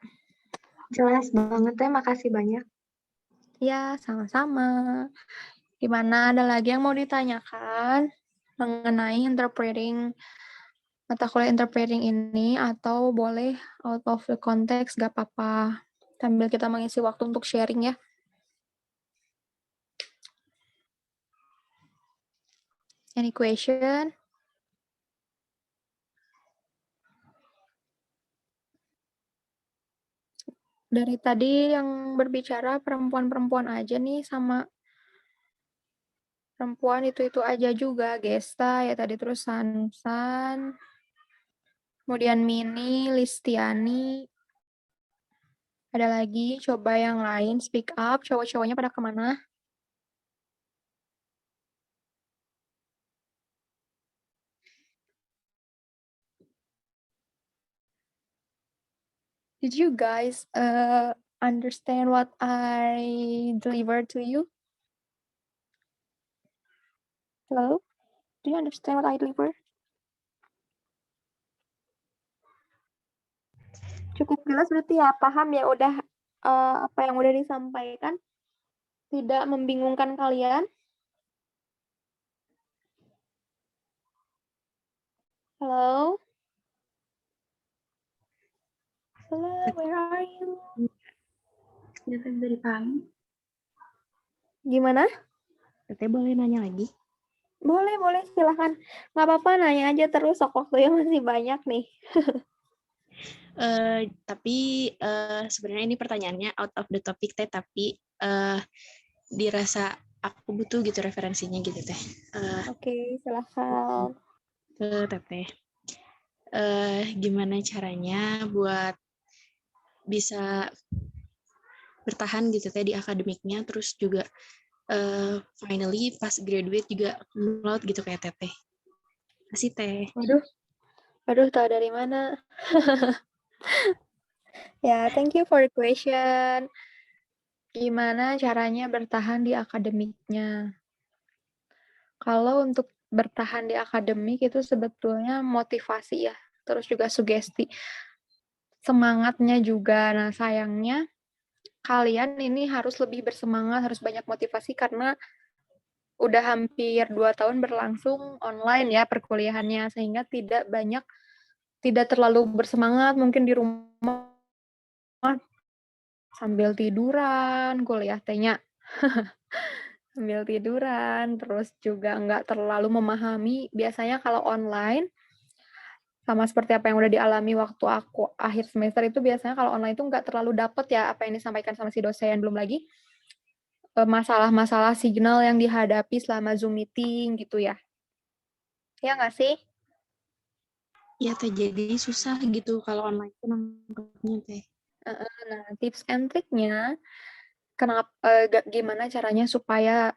Jelas banget ya, makasih banyak. Ya, sama-sama. Gimana, ada lagi yang mau ditanyakan mengenai mata kuliah interpreting ini, atau boleh out of the context, gak apa-apa. Sambil kita mengisi waktu untuk sharing ya. Any question? Dari tadi yang berbicara perempuan-perempuan aja nih, sama perempuan itu aja juga. Gesta ya tadi, terus Sansan, kemudian Mini, Listiani. Ada lagi, coba yang lain speak up. Cowok-cowoknya pada kemana? Did you guys understand what I delivered to you? Hello? Do you understand what I delivered? Cukup jelas berarti ya, paham ya udah apa yang udah disampaikan? Tidak membingungkan kalian? Hello? Hello, where are you? Ternyata bisa dipahami. Gimana? Teteh boleh nanya lagi? Boleh, silahkan. Nggak apa-apa, nanya aja terus, waktunya masih banyak nih. Tapi sebenarnya ini pertanyaannya out of the topic teh, tapi dirasa aku butuh gitu referensinya gitu teh. Oke, silahkan. Ke teteh. Gimana caranya buat bisa bertahan gitu teh di akademiknya, terus juga finally pas graduate juga cum laude gitu kayak teteh. Kasih teh. Waduh, tahu dari mana? Ya, thank you for the question. Gimana caranya bertahan di akademiknya? Kalau untuk bertahan di akademik itu sebetulnya motivasi ya, terus juga sugesti. Semangatnya juga. Nah, sayangnya kalian ini harus lebih bersemangat, harus banyak motivasi karena udah hampir 2 tahun berlangsung online ya perkuliahannya, sehingga tidak terlalu bersemangat, mungkin di rumah sambil tiduran, kuliah tehnya sambil tiduran, terus juga nggak terlalu memahami. Biasanya kalau online, sama seperti apa yang udah dialami waktu aku akhir semester itu, biasanya kalau online itu nggak terlalu dapet ya apa yang disampaikan sama si dosen. Belum lagi masalah-masalah signal yang dihadapi selama Zoom meeting gitu ya. Ya nggak sih? Ya teh, jadi susah gitu kalau online itu nangkepnya teh. Nah, tips and triknya, gimana caranya supaya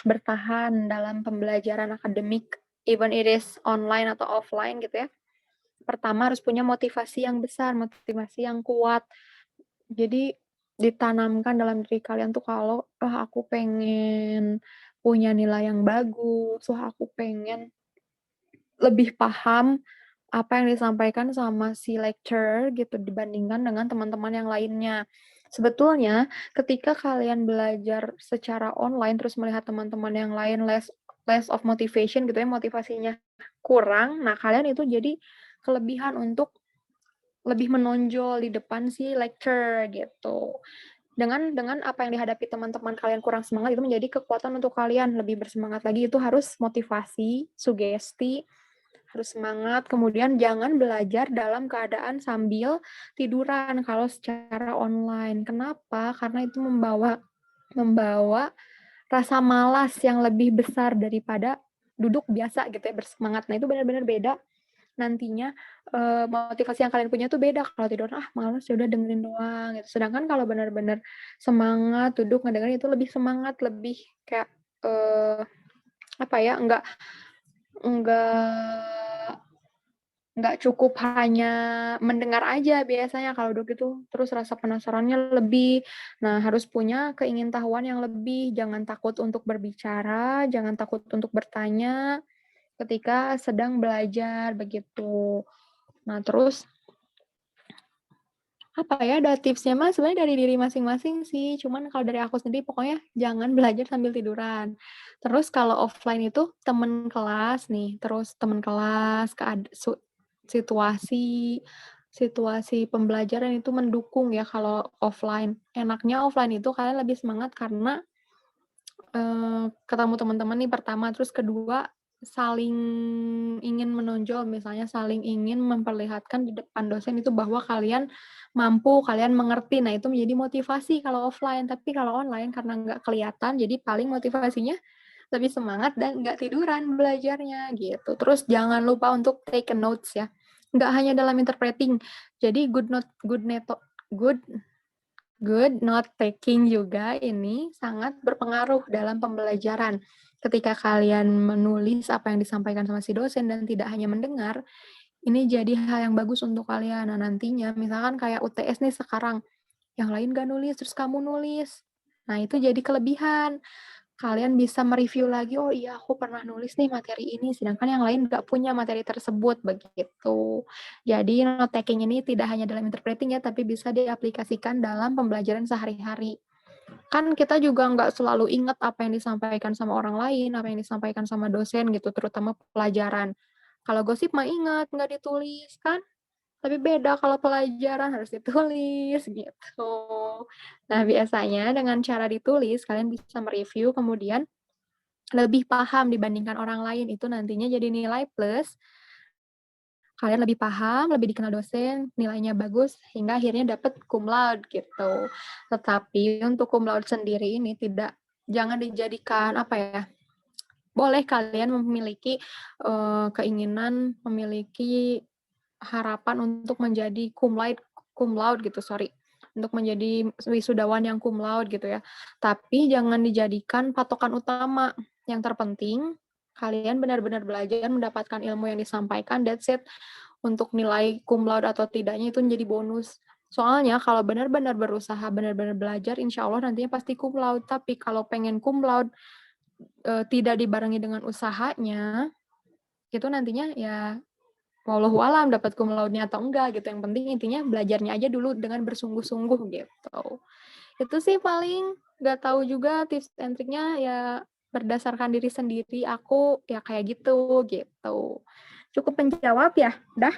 bertahan dalam pembelajaran akademik, even it is online atau offline gitu ya. Pertama harus punya motivasi yang besar, motivasi yang kuat. Jadi ditanamkan dalam diri kalian tuh kalau aku pengen punya nilai yang bagus, aku pengen lebih paham apa yang disampaikan sama si lecturer gitu dibandingkan dengan teman-teman yang lainnya. Sebetulnya ketika kalian belajar secara online terus melihat teman-teman yang lain less of motivation gitu ya, motivasinya kurang, nah kalian itu jadi kelebihan untuk lebih menonjol di depan si lecturer gitu. Dengan apa yang dihadapi teman-teman kalian kurang semangat, itu menjadi kekuatan untuk kalian lebih bersemangat lagi. Itu harus motivasi, sugesti, harus semangat. Kemudian jangan belajar dalam keadaan sambil tiduran kalau secara online. Kenapa? Karena itu membawa rasa malas yang lebih besar daripada duduk biasa gitu ya, bersemangat. Nah, itu benar-benar beda nantinya, motivasi yang kalian punya tuh beda. Kalau tidur, "Ah, males, ya udah dengerin doang," gitu. Sedangkan kalau benar-benar semangat duduk ngedengerin itu lebih semangat, lebih kayak, apa ya, enggak cukup hanya mendengar aja biasanya kalau duduk itu, terus rasa penasarannya lebih. Nah, harus punya keingintahuan yang lebih, jangan takut untuk berbicara, jangan takut untuk bertanya ketika sedang belajar, begitu. Nah, terus apa ya, ada tipsnya mah sebenarnya dari diri masing-masing sih, cuman kalau dari aku sendiri pokoknya jangan belajar sambil tiduran. Terus kalau offline itu temen kelas nih, terus temen kelas, situasi situasi pembelajaran itu mendukung ya kalau offline. Enaknya offline itu kalian lebih semangat karena ketemu teman-teman nih pertama, terus kedua saling ingin menonjol, misalnya saling ingin memperlihatkan di depan dosen itu bahwa kalian mampu, kalian mengerti. Nah, itu menjadi motivasi kalau offline, tapi kalau online karena nggak kelihatan, jadi paling motivasinya lebih semangat dan nggak tiduran belajarnya, gitu. Terus jangan lupa untuk take a notes ya, nggak hanya dalam interpreting. Jadi good Good note taking juga ini sangat berpengaruh dalam pembelajaran. Ketika kalian menulis apa yang disampaikan sama si dosen dan tidak hanya mendengar, ini jadi hal yang bagus untuk kalian. Nah, nantinya misalkan kayak UTS nih sekarang, yang lain gak nulis, terus kamu nulis. Nah, itu jadi kelebihan. Kalian bisa mereview lagi, oh iya aku pernah nulis nih materi ini, sedangkan yang lain nggak punya materi tersebut, begitu. Jadi note taking ini tidak hanya dalam interpreting ya, tapi bisa diaplikasikan dalam pembelajaran sehari-hari. Kan kita juga nggak selalu ingat apa yang disampaikan sama orang lain, apa yang disampaikan sama dosen gitu, terutama pelajaran. Kalau gosip mah ingat, nggak ditulis kan? Tapi beda kalau pelajaran harus ditulis gitu. Nah, biasanya dengan cara ditulis kalian bisa mereview kemudian lebih paham dibandingkan orang lain, itu nantinya jadi nilai plus. Kalian lebih paham, lebih dikenal dosen, nilainya bagus hingga akhirnya dapat cum laude gitu. Tetapi untuk cum laude sendiri ini jangan dijadikan apa ya? Boleh kalian memiliki keinginan, memiliki harapan untuk menjadi cum laude gitu, sorry. Untuk menjadi wisudawan yang cum laude gitu ya. Tapi jangan dijadikan patokan utama. Yang terpenting, kalian benar-benar belajar mendapatkan ilmu yang disampaikan, that's it. Untuk nilai cum laude atau tidaknya itu menjadi bonus. Soalnya kalau benar-benar berusaha, benar-benar belajar, insya Allah nantinya pasti cum laude. Tapi kalau pengen cum laude, tidak dibarengi dengan usahanya, itu nantinya ya wallahu alam dapat cum laude-nya atau enggak gitu. Yang penting intinya belajarnya aja dulu dengan bersungguh-sungguh gitu. Itu sih paling, nggak tahu juga tips and triknya ya berdasarkan diri sendiri. Aku ya kayak gitu gitu. Cukup menjawab ya? Udah?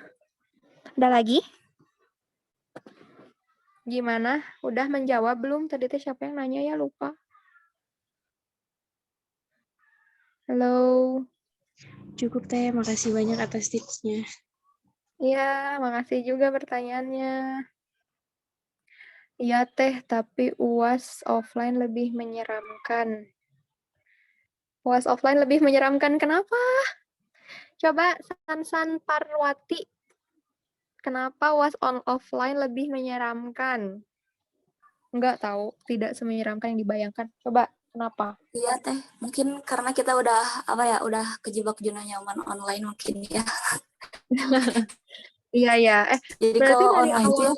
Ada lagi? Gimana? Udah menjawab belum? Tadi teh siapa yang nanya ya? Lupa. Halo. Cukup Teh, makasih banyak atas tipsnya. Iya, makasih juga pertanyaannya. Iya teh, tapi UAS offline lebih menyeramkan. UAS offline lebih menyeramkan kenapa? Coba Sansan Parwati, kenapa UAS offline lebih menyeramkan? Enggak tahu, tidak semenyeramkan yang dibayangkan. Coba, kenapa? Iya teh, mungkin karena kita udah kejebak zona nyaman online mungkin ya. Iya, ya. Jadi Berarti kalau dari online awal tuh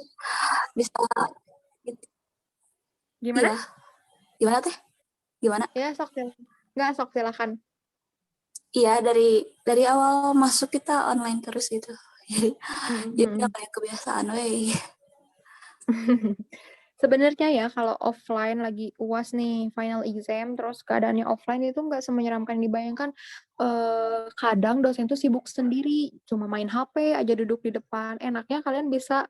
bisa gimana? iya. Gimana teh? Gimana? Ya, sok silakan. Enggak, sok silakan. Iya, dari awal masuk kita online terus gitu. Jadi kayak kebiasaan weh. Sebenarnya ya kalau offline lagi UAS nih, final exam, terus keadaannya offline itu nggak semenyeramkan yang dibayangkan. Kadang dosen tuh sibuk sendiri, cuma main HP aja duduk di depan. Enaknya kalian bisa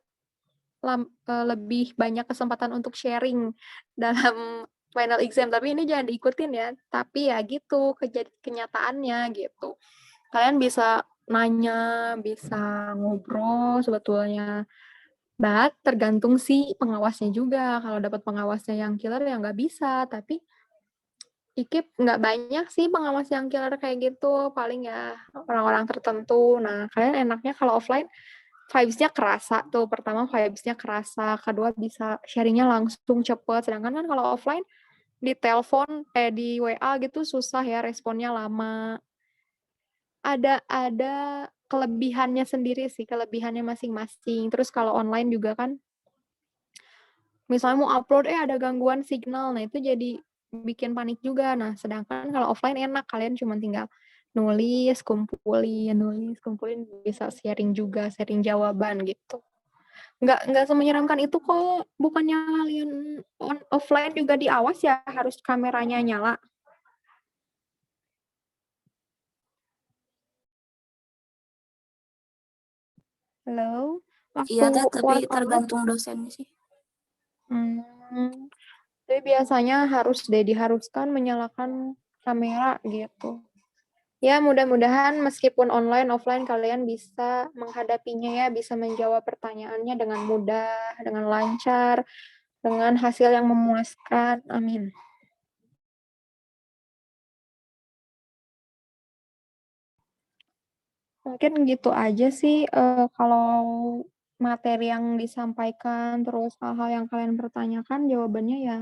lebih banyak kesempatan untuk sharing dalam final exam. Tapi ini jangan diikutin ya. Tapi ya gitu, kenyataannya gitu. Kalian bisa nanya, bisa ngobrol sebetulnya. Tergantung si pengawasnya juga. Kalau dapat pengawasnya yang killer ya nggak bisa. Tapi IKIP nggak banyak sih pengawas yang killer kayak gitu, paling ya orang-orang tertentu. Nah, kalian enaknya kalau offline vibes-nya kerasa tuh. Pertama vibes-nya kerasa, kedua bisa sharing-nya langsung cepet. Sedangkan kan kalau offline di telepon di WA gitu susah ya, responnya lama. Ada kelebihannya sendiri sih, kelebihannya masing-masing. Terus kalau online juga kan misalnya mau upload ada gangguan signal. Nah, itu jadi bikin panik juga. Nah, sedangkan kalau offline enak, kalian cuma tinggal nulis, kumpulin, bisa sharing juga, sharing jawaban gitu. Nggak semenyeramkan itu kok. Bukannya kalian offline juga diawas ya, harus kameranya nyala. Halo? Iya, Waktu tapi work online. tergantung dosennya sih. Tapi biasanya diharuskan menyalakan kamera gitu. Ya, mudah-mudahan meskipun online, offline kalian bisa menghadapinya ya, bisa menjawab pertanyaannya dengan mudah, dengan lancar, dengan hasil yang memuaskan. Amin. Mungkin gitu aja sih kalau materi yang disampaikan, terus hal-hal yang kalian pertanyakan, jawabannya ya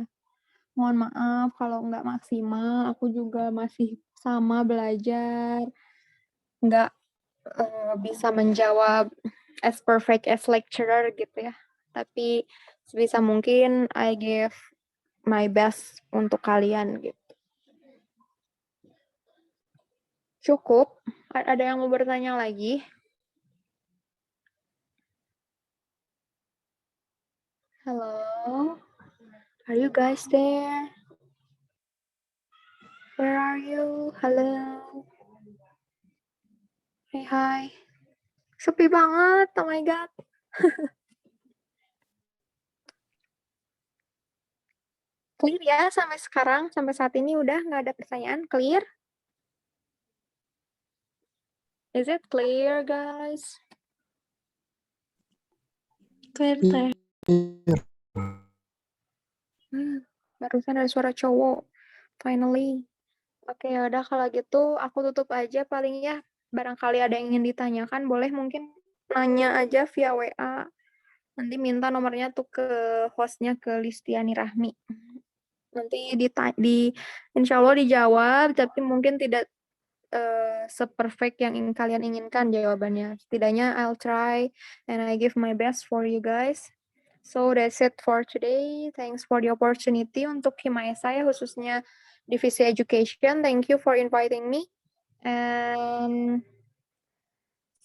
mohon maaf kalau nggak maksimal. Aku juga masih sama belajar, nggak bisa menjawab as perfect as lecturer gitu ya. Tapi sebisa mungkin I give my best untuk kalian gitu. Cukup? Ada yang mau bertanya lagi? Hello? Are you guys there? Where are you? Hello? Hey, hi. Sepi banget, oh my god. Clear ya sampai sekarang, sampai saat ini udah nggak ada pertanyaan, clear? Is it clear, guys? Clear, Teh. Barusan ada suara cowok. Finally. Oke, yaudah kalau gitu aku tutup aja paling ya. Barangkali ada yang ingin ditanyakan, boleh mungkin nanya aja via WA. Nanti minta nomornya tuh ke hostnya, ke Listiani Rahmi. Nanti insya Allah dijawab, tapi mungkin tidak seperfect yang kalian inginkan jawabannya. Setidaknya I'll try and I give my best for you guys. So that's it for today. Thanks for the opportunity untuk himaya saya khususnya Divisi Education. Thank you for inviting me. And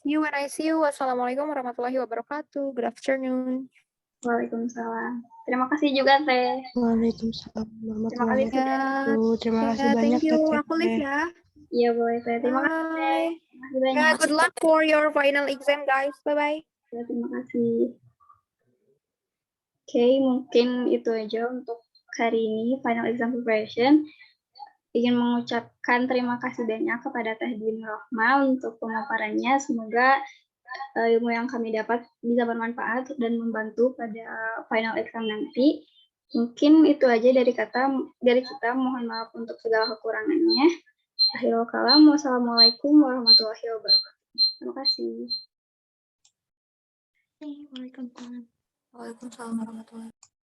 see you when I see you. Wassalamualaikum warahmatullahi wabarakatuh. Good afternoon. Waalaikumsalam. Terima kasih juga, Teh. Waalaikumsalam Terima kasih warahmatullahi sudah. wabarakatuh. Terima kasih banyak, Thank you. Teteh. Aku live ya. Iya, boleh, Teh. Terima kasih, Teh. Bye. Terima kasih banyak. Yeah, good luck for your final exam, guys. Bye-bye. Ya, terima kasih. Oke, mungkin itu aja untuk hari ini, final exam preparation. Ingin mengucapkan terima kasih banyak kepada Teh Dini Rohma untuk pemaparannya. Semoga ilmu yang kami dapat bisa bermanfaat dan membantu pada final exam nanti. Mungkin itu aja dari kita. Mohon maaf untuk segala kekurangannya. Akhirul kalam. Wassalamualaikum warahmatullahi wabarakatuh. Terima kasih. Waalaikumsalam warahmatullahi wabarakatuh.